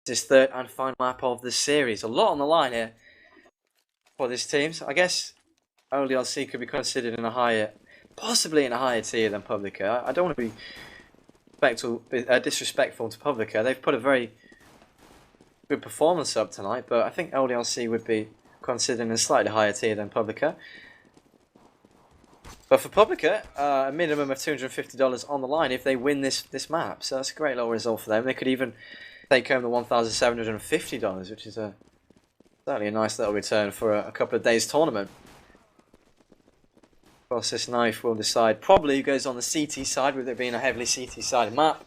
This third and final map of the series. A lot on the line here for this team. So I guess LDLC could be considered in a higher, possibly in a higher tier than Publiclir. I don't want to be disrespectful to Publiclir. They've put a very good performance up tonight, but I think LDLC would be considered in a slightly higher tier than Publiclir. But for Publiclir, a minimum of $250 on the line if they win this map. So that's a great little result for them. They could even take home the $1,750, which is certainly a nice little return for a couple of days tournament. Of course, this knife will decide probably who goes on the CT side, with it being a heavily CT sided map.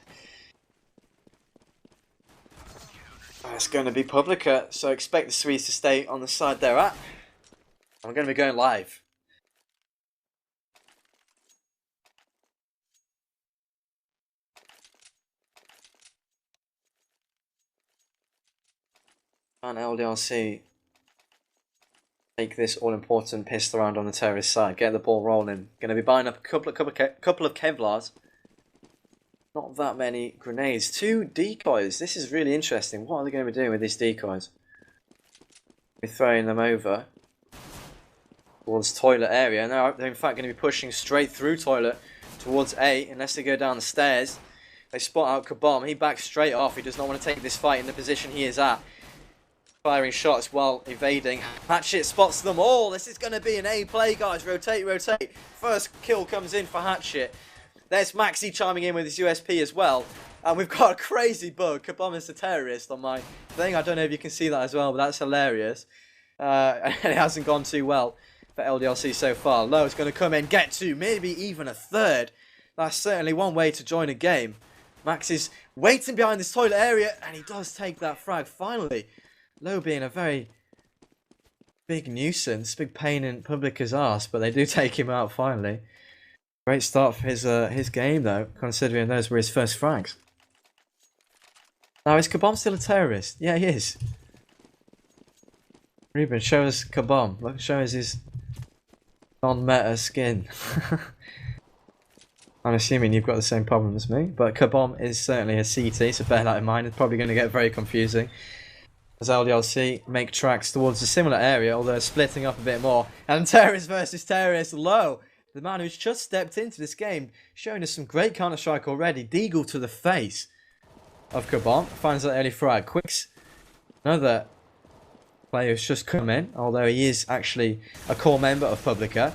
It's going to be Publiclir, so expect the Swedes to stay on the side they're at. I'm going to be going live. And LDLC take this all-important pistol round on the terrorist side. Get the ball rolling. Going to be buying up a couple of Kevlars. Not that many grenades. 2 decoys. This is really interesting. What are they going to be doing with these decoys? We're throwing them over towards toilet area. Now they're in fact going to be pushing straight through toilet towards A, unless they go down the stairs. They spot out Kabom. He backs straight off. He does not want to take this fight in the position he is at. Firing shots while evading. Hatchet spots them all. This is going to be an A play, guys. Rotate, rotate. First kill comes in for Hatchet. There's Maxi chiming in with his USP as well. And we've got a crazy bug. Kabom is the terrorist on my thing. I don't know if you can see that as well, but that's hilarious. And it hasn't gone too well for LDLC so far. Low is going to come in, get 2, maybe even a 3rd. That's certainly one way to join a game. Max is waiting behind this toilet area, and he does take that frag finally. Low being a very big nuisance, big pain in Publiclir's arse, but they do take him out finally. Great start for his game though, considering those were his first frags. Now, is Kabom still a terrorist? Yeah, he is. Ruben, show us Kabom. Look, show us his non-meta skin. I'm assuming you've got the same problem as me, but Kabom is certainly a CT, so bear that in mind. It's probably going to get very confusing as LDLC make tracks towards a similar area, although splitting up a bit more. And terrorist versus terrorist. Low, the man who's just stepped into this game, showing us some great Counter-Strike already. Deagle to the face of Kabom. Finds that early frag. Quicks, another player who's just come in, although he is actually a core member of Publiclir.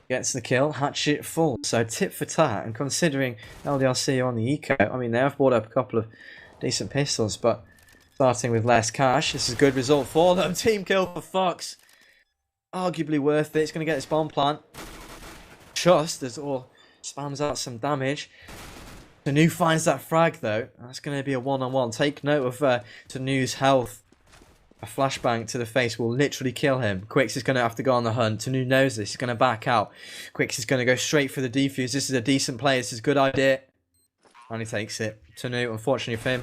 Gets the kill. Hatchet full. So tip for tat. And considering LDLC are on the eco, I mean, they have bought up a couple of decent pistols, but starting with less cash, this is a good result for them. Team kill for Fox. Arguably worth it. It's going to get this bomb plant. Just as all spams out some damage. Tanu finds that frag though. That's going to be a one-on-one. Take note of Tanu's health. A flashbang to the face will literally kill him. Quicks is going to have to go on the hunt. Tanu knows this. He's going to back out. Quicks is going to go straight for the defuse. This is a decent play. This is a good idea. And he takes it. Tanu, unfortunately for him.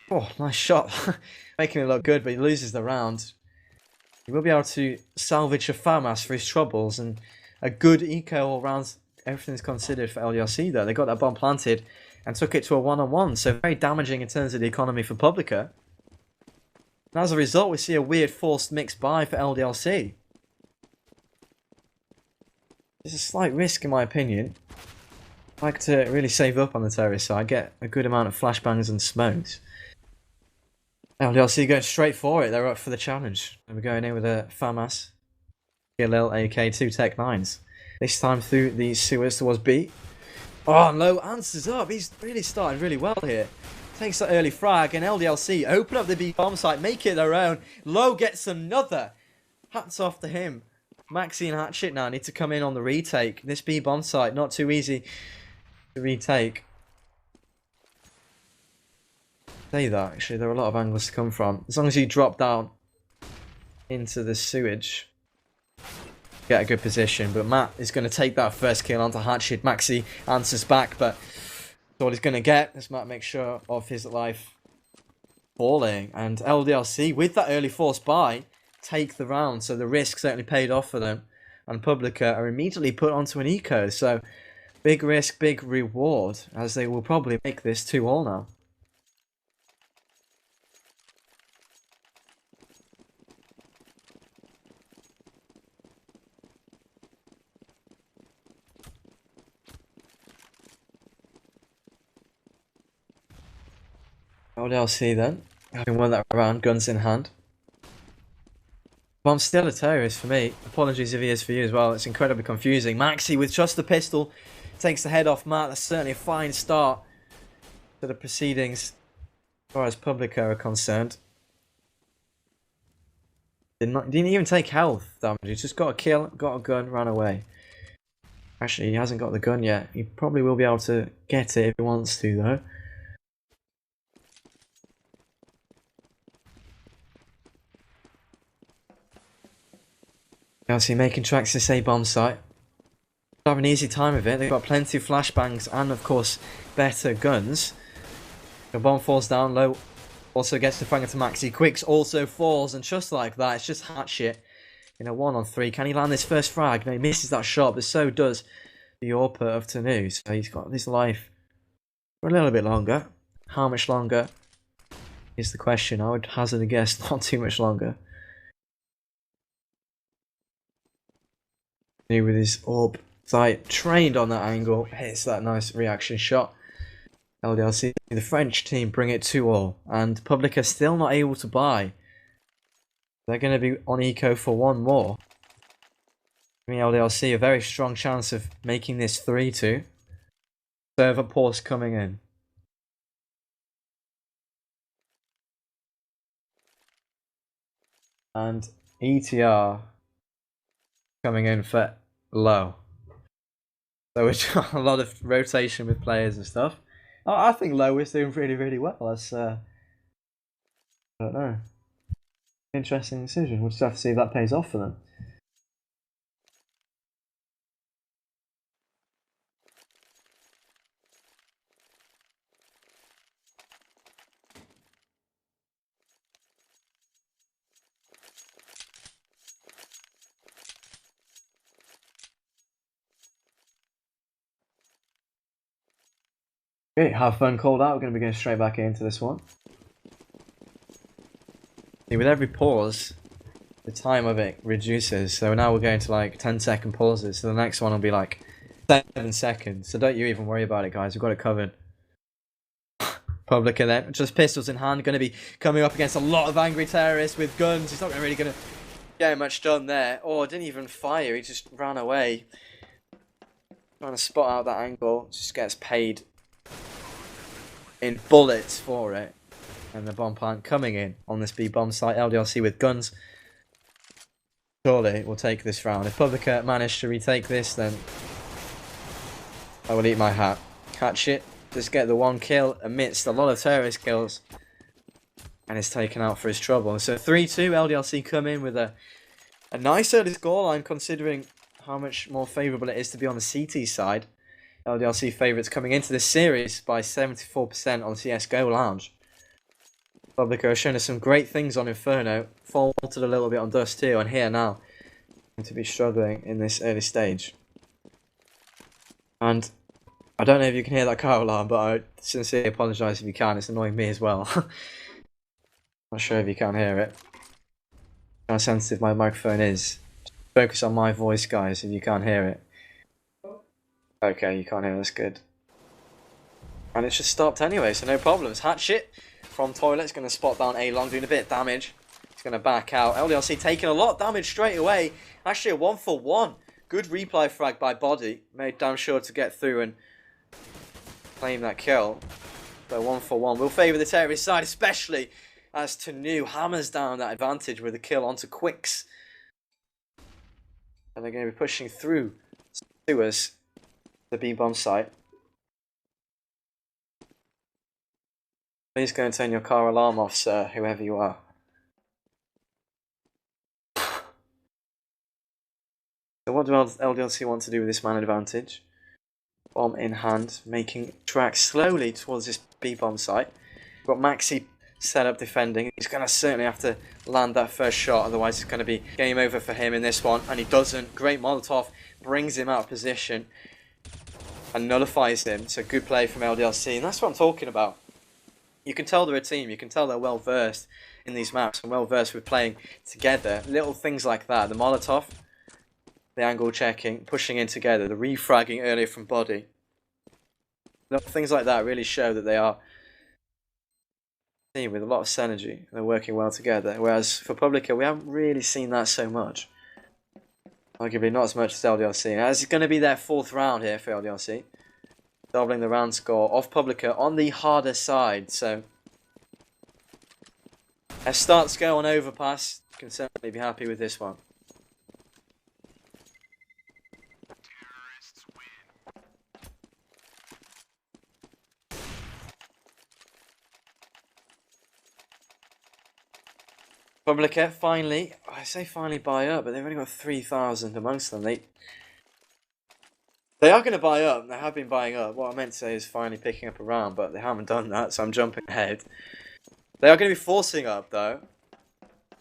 Oh, nice shot. Making it look good, but he loses the round. He will be able to salvage a FAMAS for his troubles, and a good eco all round. Everything's considered for LDLC though. They got that bomb planted and took it to a one-on-one, so very damaging in terms of the economy for Publiclir. And as a result, we see a weird forced mixed buy for LDLC. There's a slight risk in my opinion. I'd like to really save up on the terrorist side, get a good amount of flashbangs and smokes. LDLC going straight for it. They're up for the challenge. And we're going in with a FAMAS, Galil, AK, 2 Tech 9s. This time through the sewers towards B. Oh, and Low answers up. He's really started really well here. Takes that early frag, and LDLC open up the B bomb site, make it their own. Low gets another. Hats off to him. Maxi and Hatchet now need to come in on the retake. This B bomb site, not too easy to retake. Say that, actually, there are a lot of angles to come from. As long as you drop down into the sewage, get a good position. But Matt is going to take that first kill onto Hatchet. Maxi answers back, but that's all he's going to get as Matt makes sure of his life falling. And LDLC, with that early force buy, take the round. So the risk certainly paid off for them. And Publiclir are immediately put onto an eco. So big risk, big reward, as they will probably make this 2-2 now. LDLC then, having won that round, guns in hand. Bomb's still a terrorist for me. Apologies if he is for you as well. It's incredibly confusing. Maxi with just the pistol takes the head off Matt. That's certainly a fine start to the proceedings as far as Publiclir are concerned. Didn't even take health damage. He just got a kill, got a gun, ran away. Actually, he hasn't got the gun yet. He probably will be able to get it if he wants to, though. LDLC making tracks to say bomb site. They'll have an easy time of it. They've got plenty of flashbangs and, of course, better guns. The bomb falls down low. Also gets the frag into Maxi. Quicks also falls, and just like that, it's just hatchet in a 1-on-3. Can he land this first frag? No, he misses that shot, but so does the AWP of Tanu. So he's got his life for a little bit longer. How much longer is the question? I would hazard a guess not too much longer. Tanu with his AWP sight trained on that angle, hits that nice reaction shot. LDLC, the French team, bring it 2-all, and Publiclir still not able to buy. They're going to be on eco for one more. Giving LDLC a very strong chance of making this 3-2. Server pause coming in. And ETR coming in for low. So we've got a lot of rotation with players and stuff. I think low is doing really, really well. That's, I don't know. Interesting decision. We'll just have to see if that pays off for them. Okay, have fun called out. We're going to be going straight back into this one. See, with every pause, the time of it reduces. So now we're going to like 10-second pauses. So the next one will be like 7 seconds. So don't you even worry about it, guys. We've got it covered. Publiclir then, just pistols in hand, going to be coming up against a lot of angry terrorists with guns. He's not really going to get much done there. Oh, didn't even fire. He just ran away. Trying to spot out that angle. Just gets paid in bullets for it. And the bomb plant coming in on this B bomb site. LDLC with guns. Surely we'll take this round. If Publiclir manage to retake this, then I will eat my hat. Catch it. Just get the one kill amidst a lot of terrorist kills. And it's taken out for his trouble. So 3-2, LDLC come in with a nice early scoreline considering how much more favourable it is to be on the CT side. LDLC favourites coming into this series by 74% on CSGO Lounge. Publiclir has shown us some great things on Inferno, faltered a little bit on Dust too, and here now, to be struggling in this early stage. And I don't know if you can hear that car alarm, but I sincerely apologise if you can, it's annoying me as well. Not sure if you can hear it. How sensitive my microphone is. Focus on my voice, guys, if you can't hear it. Okay, you can't hear, that's good. And it's just stopped anyway, so no problems. Hatchet from Toilet's going to spot down A-Long, doing a bit of damage. He's going to back out. LDLC taking a lot of damage straight away. Actually a 1-for-1. Good replay frag by Body. Made damn sure to get through and claim that kill. But 1-for-1 will favour the terrorist side, especially as Tanu hammers down that advantage with a kill onto Quicks. And they're going to be pushing through sewers. The B-bomb site. Please go and turn your car alarm off, sir, whoever you are. So what do LDLC want to do with this man advantage? Bomb in hand, making tracks slowly towards this B-bomb site. We've got Maxi set up defending. He's going to certainly have to land that first shot, otherwise it's going to be game over for him in this one. And he doesn't. Great Molotov brings him out of position and nullifies him. So good play from LDLC, and that's what I'm talking about. You can tell they're a team, you can tell they're well versed in these maps and well versed with playing together. Little things like that, the Molotov, the angle checking, pushing in together, the refragging earlier from Body. Little things like that really show that they are team with a lot of synergy. They're working well together. Whereas for Publiclir, we haven't really seen that so much. Arguably not as much as LDLC. Now, it's going to be their 4th round here for LDLC. Doubling the round score of Publiclir on the harder side. So, as starts go on Overpass, you can certainly be happy with this one. Publiclir finally, I say finally buy up, but they've only got 3,000 amongst them. They are going to buy up. They have been buying up. What I meant to say is finally picking up a round, but they haven't done that, so I'm jumping ahead. They are going to be forcing up, though.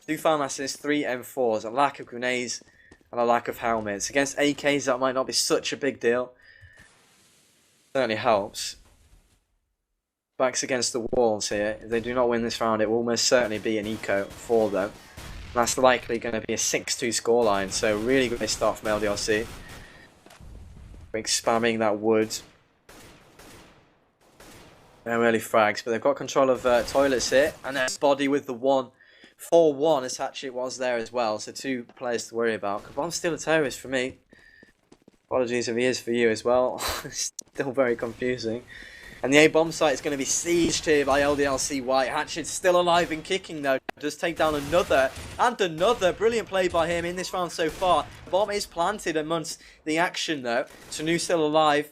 2 farm assists, 3 M4s, a lack of grenades, and a lack of helmets. Against AKs, that might not be such a big deal. Certainly helps. Backs against the walls here. If they do not win this round, it will most certainly be an eco for them. That's likely going to be a 6-2 scoreline, so really good start from LDLC. Spamming that wood. No early frags, but they've got control of toilets here, and there's body with the 1-4-1 as Hatchet was there as well, so 2 players to worry about. Kabom's still a terrorist for me. Apologies if he is for you as well. Still very confusing. And the A-bomb site is going to be sieged here by LDLC White. Hatchet's still alive and kicking though. Does take down another and another. Brilliant play by him in this round so far. Bomb is planted amongst the action though. Tanu still alive.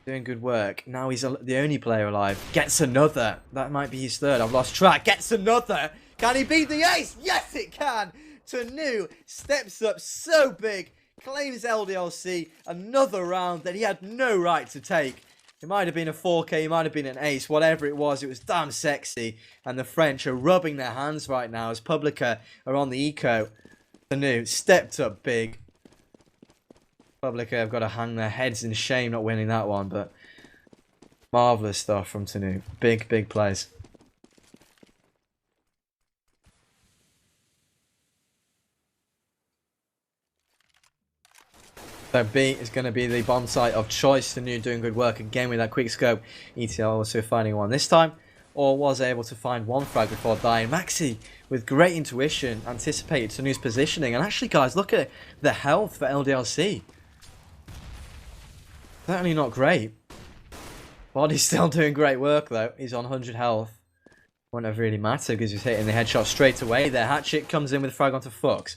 Doing good work. Now he's the only player alive. Gets another. That might be his 3rd. I've lost track. Gets another. Can he beat the ace? Yes, it can. Tanu steps up so big. Claims LDLC another round that he had no right to take. It might have been a 4K, it might have been an ace, whatever it was damn sexy. And the French are rubbing their hands right now as Publiclir are on the eco. Tanu stepped up big. Publiclir have got to hang their heads in shame not winning that one, but marvellous stuff from Tanu. Big, big plays. So B is going to be the bomb site of choice. Tanu doing good work again with that quick scope. ETL also finding one this time, or was able to find 1 frag before dying. Maxi with great intuition anticipated Tanu's positioning, and actually guys, look at the health for LDLC. Certainly not great. Body's still doing great work though. He's on 100 health. Wouldn't have really mattered because he's hitting the headshot straight away there. Hatchet comes in with a frag onto Fox.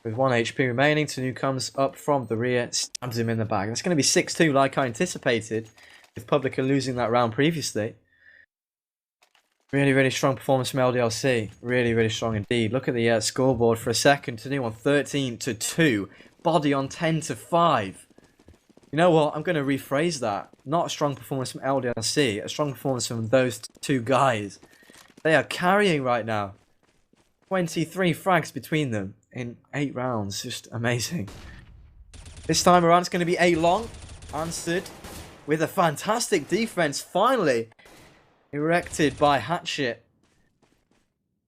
With 1 HP remaining, Tanu comes up from the rear, stabs him in the back. That's going to be 6-2 like I anticipated, with Publiclir losing that round previously. Really, really strong performance from LDLC. Really, really strong indeed. Look at the scoreboard for a second. Tanu on 13-2. Body on 10-5. You know what? I'm going to rephrase that. Not a strong performance from LDLC. A strong performance from those 2 guys. They are carrying right now. 23 frags between them in 8 rounds. Just amazing. This time around it's going to be A-long. Answered with a fantastic defense. Finally erected by Hatchet.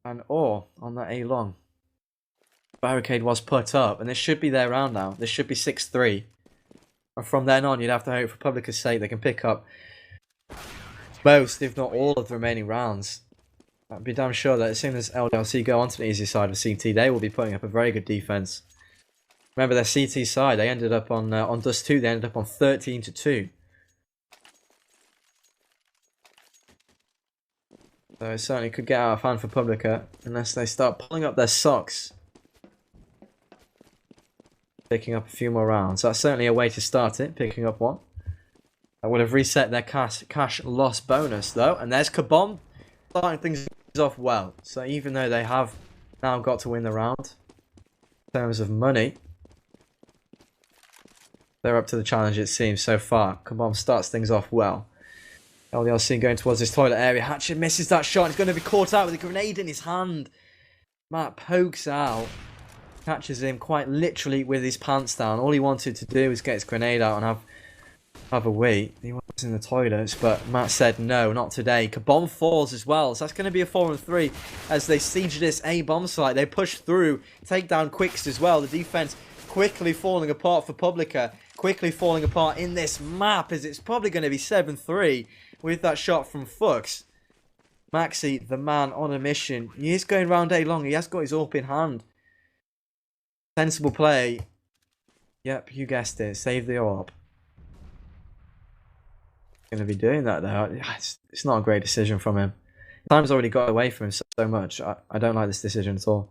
And on that A-long. Barricade was put up. And this should be their round now. This should be 6-3. And from then on you'd have to hope for Publiclir's sake they can pick up most, if not all, of the remaining rounds. I'd be damn sure that as soon as LDLC go onto the easy side of CT, they will be putting up a very good defense. Remember their CT side, they ended up on Dust 2, they ended up on 13-2. So it certainly could get out of hand for Publiclir unless they start pulling up their socks. Picking up a few more rounds. That's certainly a way to start it, picking up 1. That would have reset their cash loss bonus though. And there's Kabom starting things off well. So even though they have now got to win the round in terms of money, they're up to the challenge it seems so far. Kabom starts things off well. LDLC going towards this toilet area. Hatchet misses that shot. He's going to be caught out with a grenade in his hand. Matt pokes out. Catches him quite literally with his pants down. All he wanted to do was get his grenade out and have a wee. He was in the toilets, but Matt said no, not today. Kabom falls as well, so that's going to be a 4-3 as they siege this A bomb site. They push through, take down quicks as well. The defense quickly falling apart for Publiclir, quickly falling apart in this map as it's probably going to be 7-3 with that shot from Fuchs. Maxi, the man on a mission. He is going round A long. He has got his AWP in hand. Sensible play. Yep, you guessed it. Save the AWP. Going to be doing that though. It's not a great decision from him. Time's already got away from him so much. I don't like this decision at all.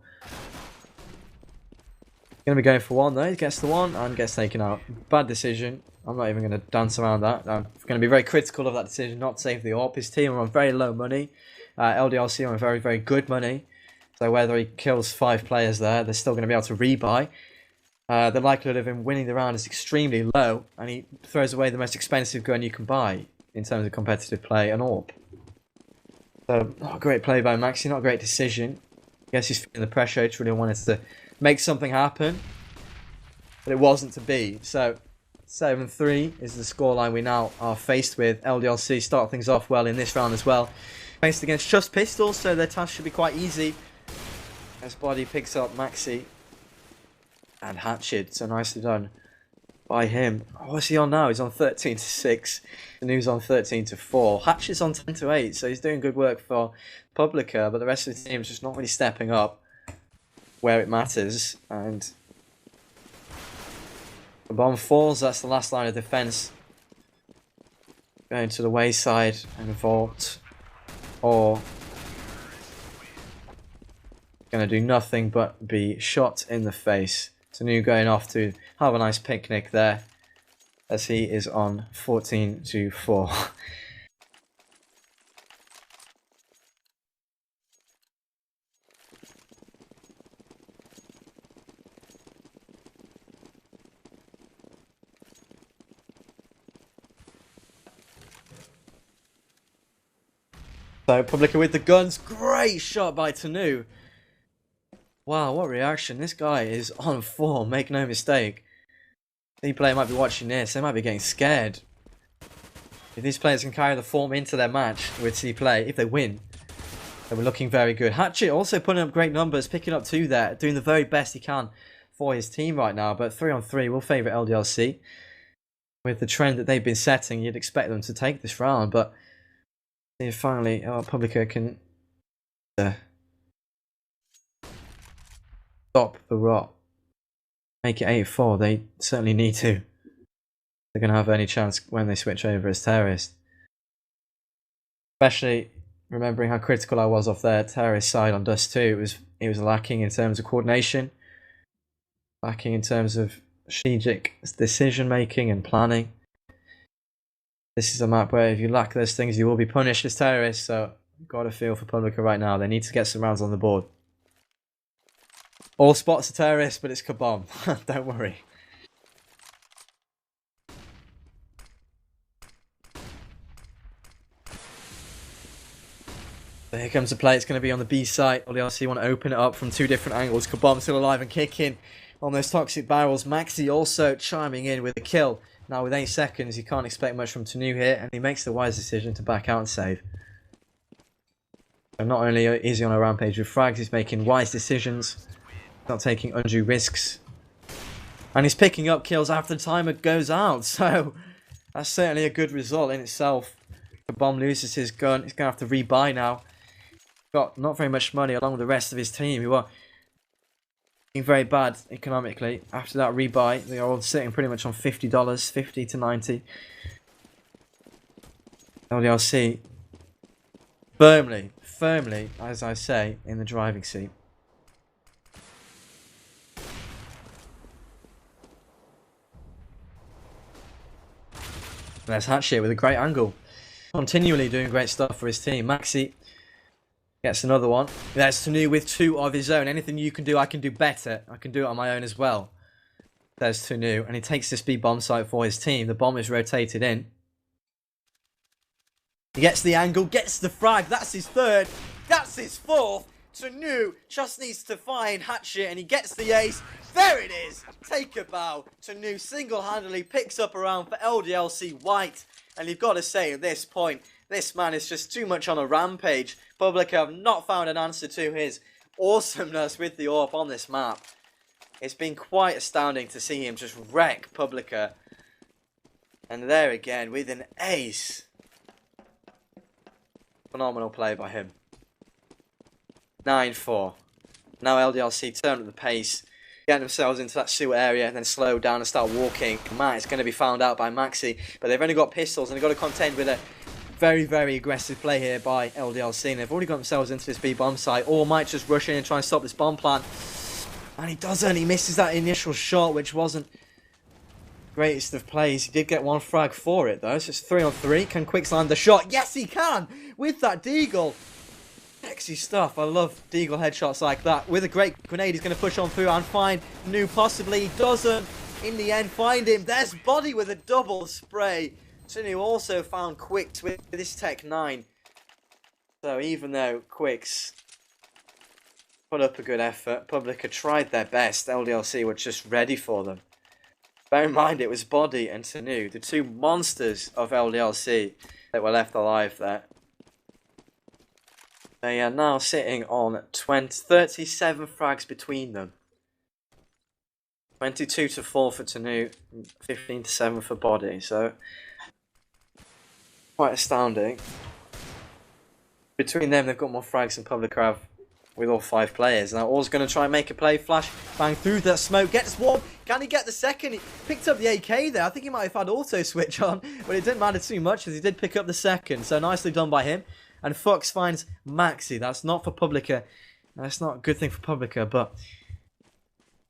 Going to be going for one though. He gets the one and gets taken out. Bad decision. I'm not even going to dance around that. I'm going to be very critical of that decision not to save the AWP. His team are on very low money. LDLC are on very, very good money. So whether he kills 5 players there, they're still going to be able to rebuy. The likelihood of him winning the round is extremely low, and he throws away the most expensive gun you can buy in terms of competitive play, an AWP. So, not a great play by Maxi, not a great decision. I guess he's feeling the pressure, he really wanted to make something happen, but it wasn't to be. So, 7-3 is the scoreline we now are faced with. LDLC start things off well in this round as well. Faced against just pistols, so their task should be quite easy. As Body picks up Maxi. And Hatchet, so nicely done by him. Oh, what's he on now? He's on 13-6. And he's on 13-4. Hatchet's on 10-8, so he's doing good work for Publiclir, but the rest of the team's just not really stepping up where it matters. And the bomb falls, that's the last line of defense. Going to the wayside and vault. Or going to do nothing but be shot in the face. Tanu going off to have a nice picnic there as he is on 14-4. So Publiclir with the guns, great shot by Tanu. Wow, what reaction. This guy is on form, make no mistake. The player might be watching this, they might be getting scared. If these players can carry the form into their match with C play, if they win, they were looking very good. Hatchet also putting up great numbers, picking up 2 there, doing the very best he can for his team right now. But 3-on-3 will favour LDLC. With the trend that they've been setting, you'd expect them to take this round. But if finally Publiclir can stop the rot, make it 8-4, they certainly need to. They're going to have any chance when they switch over as terrorists. Especially remembering how critical I was off their terrorist side on Dust 2. It was lacking in terms of coordination, lacking in terms of strategic decision making and planning. This is a map where if you lack those things, you will be punished as terrorists. So you've got to feel for Publiclir right now. They need to get some rounds on the board. All spots are terrorists, but it's Kabomb. Don't worry. So here comes the play. It's going to be on the B site. LDLC want to open it up from 2 different angles. Kabomb still alive and kicking on those toxic barrels. Maxi also chiming in with a kill. Now with 8 seconds, you can't expect much from Tanu here, and he makes the wise decision to back out and save. So not only is he on a rampage with frags, he's making wise decisions, not taking undue risks, and he's picking up kills after the timer goes out. So that's certainly a good result in itself. The bomb loses his gun. He's going to have to rebuy now. Got not very much money along with the rest of his team, who are being very bad economically. After that rebuy, they are all sitting pretty much on $50, 50 to 90. LDLC firmly, as I say, in the driving seat. There's Hatchet with a great angle. Continually doing great stuff for his team. Maxi gets another one. There's Tanu with 2 of his own. Anything you can do, I can do better. I can do it on my own as well. There's Tanu, and he takes this B bomb site for his team. The bomb is rotated in. He gets the angle, gets the frag. That's his 3rd. That's his 4th. Tanu just needs to find Hatchet, and he gets the ace. There it is. Take a bow. Tanu single-handedly picks up a round for LDLC White. And you've got to say at this point, this man is just too much on a rampage. Publiclir have not found an answer to his awesomeness with the AWP on this map. It's been quite astounding to see him just wreck Publiclir. And there again with an ace. Phenomenal play by him. 9-4. Now LDLC turn up the pace, get themselves into that sewer area, and then slow down and start walking. Matt is going to be found out by Maxi, but they've only got pistols, and they've got to contend with a very, very aggressive play here by LDLC, and they've already got themselves into this B-bomb site, or might just rush in and try and stop this bomb plant. And he doesn't. He misses that initial shot, which wasn't greatest of plays. He did get one frag for it, though, so it's 3-on-3. Can Quicks land the shot? Yes, he can! With that deagle. Sexy stuff. I love deagle headshots like that. With a great grenade, he's going to push on through and find New possibly. He doesn't, in the end, find him. There's Body with a double spray. Tunu also found Quicks with this Tech 9. So even though Quicks put up a good effort, Publiclir tried their best. LDLC were just ready for them. Bear in mind, it was Body and Tunu, the two monsters of LDLC that were left alive there. They are now sitting on 37 frags between them. 22-4 for Tunu, 15-7 for Body. So quite astounding. Between them, they've got more frags than Publiclir have with all 5 players. Now, All's going to try and make a play. Flash, bang through that smoke, gets one. Can he get the second? He picked up the AK there. I think he might have had auto switch on, but it didn't matter too much as he did pick up the second. So nicely done by him. And Fox finds Maxi. That's not for Publiclir. That's not a good thing for Publiclir, but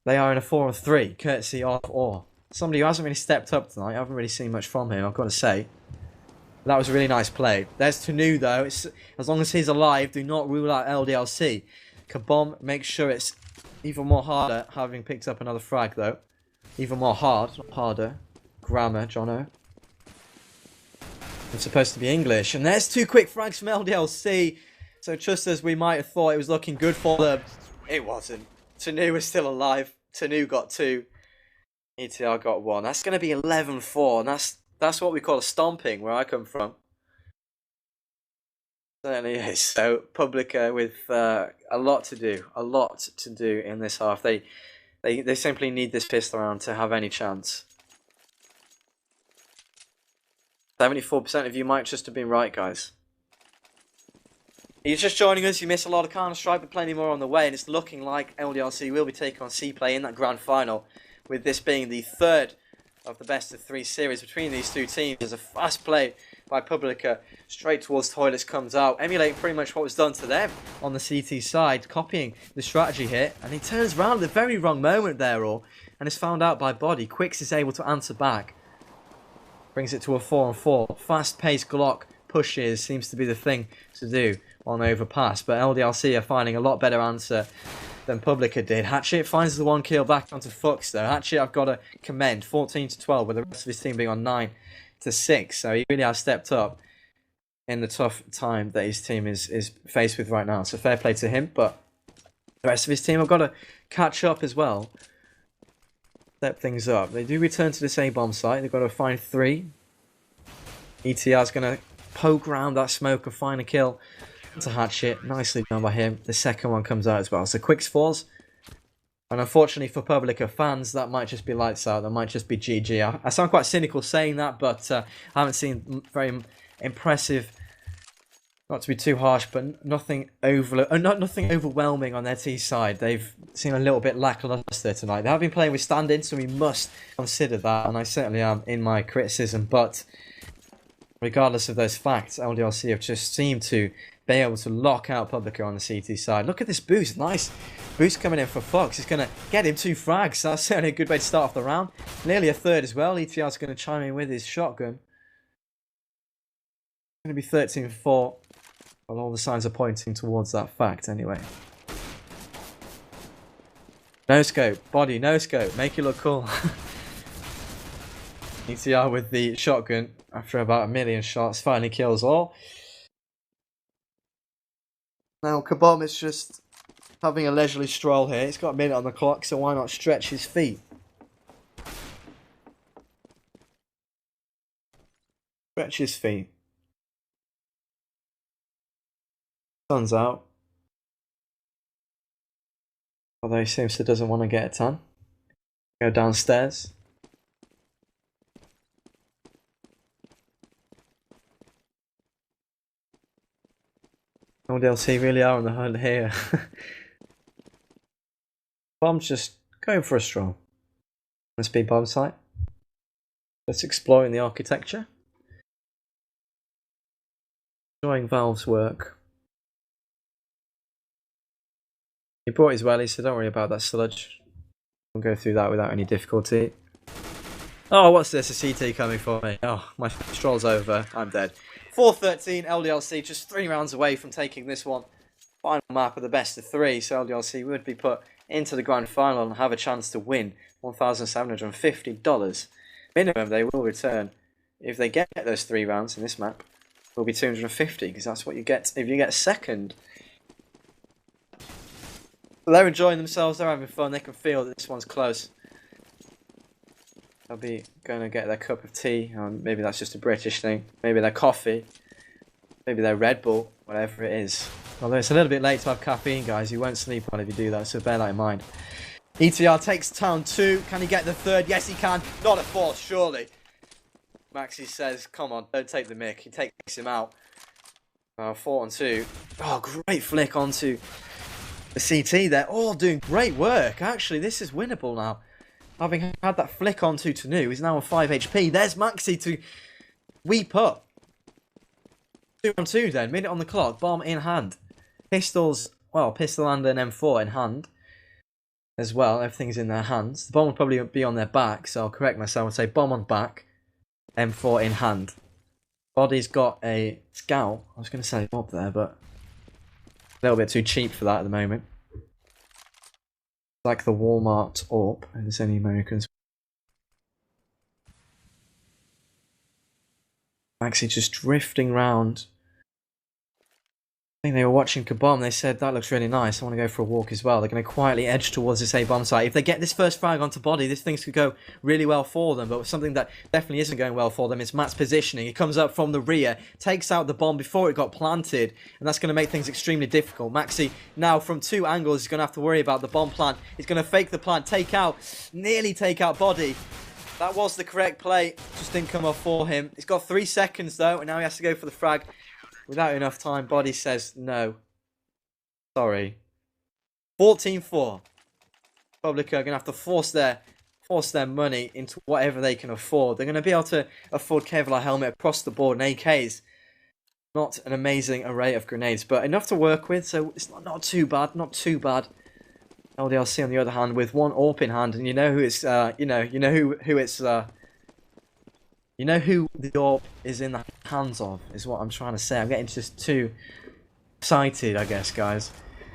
they are in a 4-on-3, courtesy of Orr. Somebody who hasn't really stepped up tonight. I haven't really seen much from him, I've got to say. That was a really nice play. There's Tunu, though. As long as he's alive, do not rule out LDLC. Kabomb makes sure it's even more harder, having picked up another frag, though. Even more hard, not harder. Grammar, Jono. It's supposed to be English. And there's 2 quick frags from LDLC. So just as we might have thought it was looking good for them, it wasn't. Tunu was still alive. Tunu got 2. ETR got 1. That's going to be 11-4. And that's what we call a stomping where I come from. Certainly is. So Publiclir with a lot to do. A lot to do in this half. They simply need this pistol round to have any chance. 74% of you might just have been right, guys. If you're just joining us, you miss a lot of Counter-Strike, but plenty more on the way, and it's looking like LDLC will be taking on C-Play in that grand final, with this being the 3rd of the best-of-3 series between these two teams. There's a fast play by Publiclir, straight towards toilets, comes out, emulating pretty much what was done to them on the CT side, copying the strategy here, and he turns around at the very wrong moment there, all, and is found out by Body. Quicks is able to answer back. Brings it to a 4-on-4. Fast-paced Glock pushes seems to be the thing to do on overpass. But LDLC are finding a lot better answer than Publiclir did. Hatchet finds the 1 kill back onto Fox though. Hatchet I've got to commend. 14-12 with the rest of his team being on 9-6. So he really has stepped up in the tough time that his team is faced with right now. So fair play to him. But the rest of his team have got to catch up as well. Step things up. They do return to this A-bomb site. They've got to find 3. ETR's going to poke around that smoke and find a kill. It's a Hatchet. Nicely done by him. The second one comes out as well. So Quicks falls. And unfortunately for Publiclir fans, that might just be lights out. That might just be GG. I sound quite cynical saying that, but I haven't seen very impressive, not to be too harsh, but nothing overwhelming on their T side. They've seen a little bit lackluster tonight. They have been playing with stand-ins, so we must consider that, and I certainly am in my criticism. But regardless of those facts, LDLC have just seemed to be able to lock out Publiclir on the CT side. Look at this boost. Nice boost coming in for Fox. He's going to get him 2 frags. That's certainly a good way to start off the round. Nearly a 3rd as well. ETR's going to chime in with his shotgun. Going to be 13-4. Well, all the signs are pointing towards that fact anyway. No scope. Body, no scope. Make it look cool. ETR with the shotgun after about 1 million shots. Finally kills all. Now Kabomb is just having a leisurely stroll here. He's got a minute on the clock, so why not stretch his feet? Stretch his feet. Sun's out. Although he seems to doesn't want to get a tan. Go downstairs. LDLC really are on the hunt here. Bomb's just going for a stroll. Must be bomb site. Just exploring the architecture. Enjoying Valve's work. He brought his wellies, so don't worry about that sludge. We'll go through that without any difficulty. Oh, what's this? A CT coming for me. Oh, my stroll's over. I'm dead. 4-13, LDLC, just 3 rounds away from taking this one. Final map of the best of 3, so LDLC would be put into the grand final and have a chance to win $1,750. Minimum they will return. If they get those 3 rounds in this map, will be 250, because that's what you get if you get second. But they're enjoying themselves, they're having fun, they can feel that this one's close. They'll be going to get their cup of tea, or maybe that's just a British thing, maybe their coffee, maybe their Red Bull, whatever it is. Although it's a little bit late to have caffeine, guys, you won't sleep well if you do that, so bear that in mind. ETR takes town 2, can he get the 3rd? Yes he can, not a 4th, surely. Maxi says, come on, don't take the mick, he takes him out. 4-on-2, oh great flick onto the CT, they're all doing great work, actually this is winnable now. Having had that flick onto Tanu, he's now on 5 HP. There's Maxi to weep up. 2-on-2 then, minute on the clock, bomb in hand. Pistols, well, pistol and an M4 in hand as well. Everything's in their hands. The bomb will probably be on their back, so I'll correct myself and say bomb on back, M4 in hand. Body's got a scout. I was going to say up there, but a little bit too cheap for that at the moment. Like the Walmart AWP, and there's any Americans. Actually just drifting round. I think they were watching Kabom, they said that looks really nice, I want to go for a walk as well. They're going to quietly edge towards this A-bomb site. If they get this first frag onto body, this thing could go really well for them, but something that definitely isn't going well for them is Matt's positioning. He comes up from the rear, takes out the bomb before it got planted, and that's going to make things extremely difficult. Maxi now from 2 angles is going to have to worry about the bomb plant. He's going to fake the plant, take out, nearly take out body. That was the correct play, just didn't come off for him. He's got 3 seconds though, and now he has to go for the frag. Without enough time, body says no. Sorry. 14-4. Publiclir are going to have to force their money into whatever they can afford. They're going to be able to afford Kevlar helmet across the board and AKs. Not an amazing array of grenades, but enough to work with, so it's not too bad, not too bad. LDLC on the other hand with 1 AWP in hand, and you know who it's you know who the AWP is in the hands of, is what I'm trying to say. I'm getting just too excited, I guess, guys.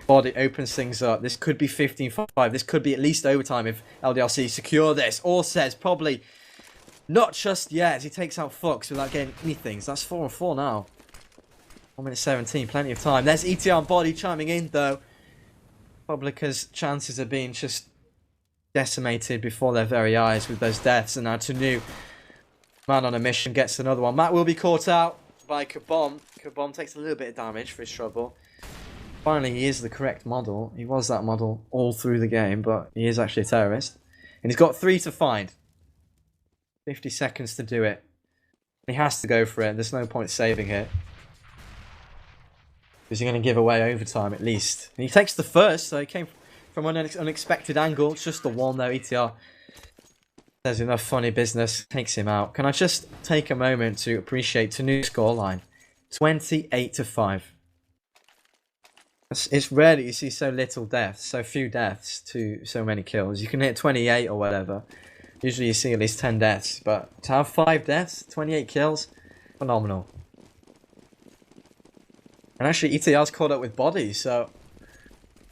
Body opens things up. This could be 15-5. This could be at least overtime if LDLC secure this. Or says probably not just yet as he takes out Fox without getting anything. So that's 4-4 now. 1 minute 17, plenty of time. There's ETR on body chiming in though. Publiclir's chances are being just decimated before their very eyes with those deaths. And now Tanu, man on a mission, gets another one. Matt will be caught out by Kabom. Kabom takes a little bit of damage for his trouble. Finally, he is the correct model. He was that model all through the game, but he is actually a terrorist. And he's got 3 to find. 50 seconds to do it. He has to go for it. There's no point saving it. Because you're going to give away overtime at least. And he takes the first, so he came from an unexpected angle. It's just the 1 though, ETR. There's enough funny business, takes him out. Can I just take a moment to appreciate Tanu's scoreline? 28-5. It's rare that you see so little deaths, so few deaths to so many kills. You can hit 28 or whatever. Usually you see at least 10 deaths, but to have 5 deaths, 28 kills, phenomenal. And actually ETR's caught up with bodies, so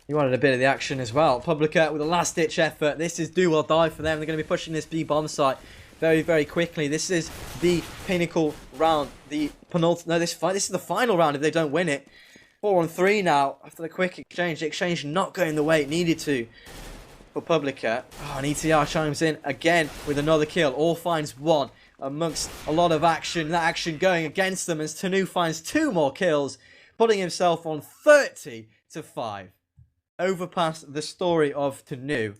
he wanted a bit of the action as well. Publiclir with a last-ditch effort. This is do or die for them. They're going to be pushing this B bomb site very, very quickly. This is the pinnacle round. This is the final round if they don't win it. 4-on-3 now after the quick exchange. The exchange not going the way it needed to for Publiclir. Oh, and ETR chimes in again with another kill. All finds 1 amongst a lot of action. That action going against them as Tanu finds 2 more kills, putting himself on 30-5. Overpassed the story of Tanu.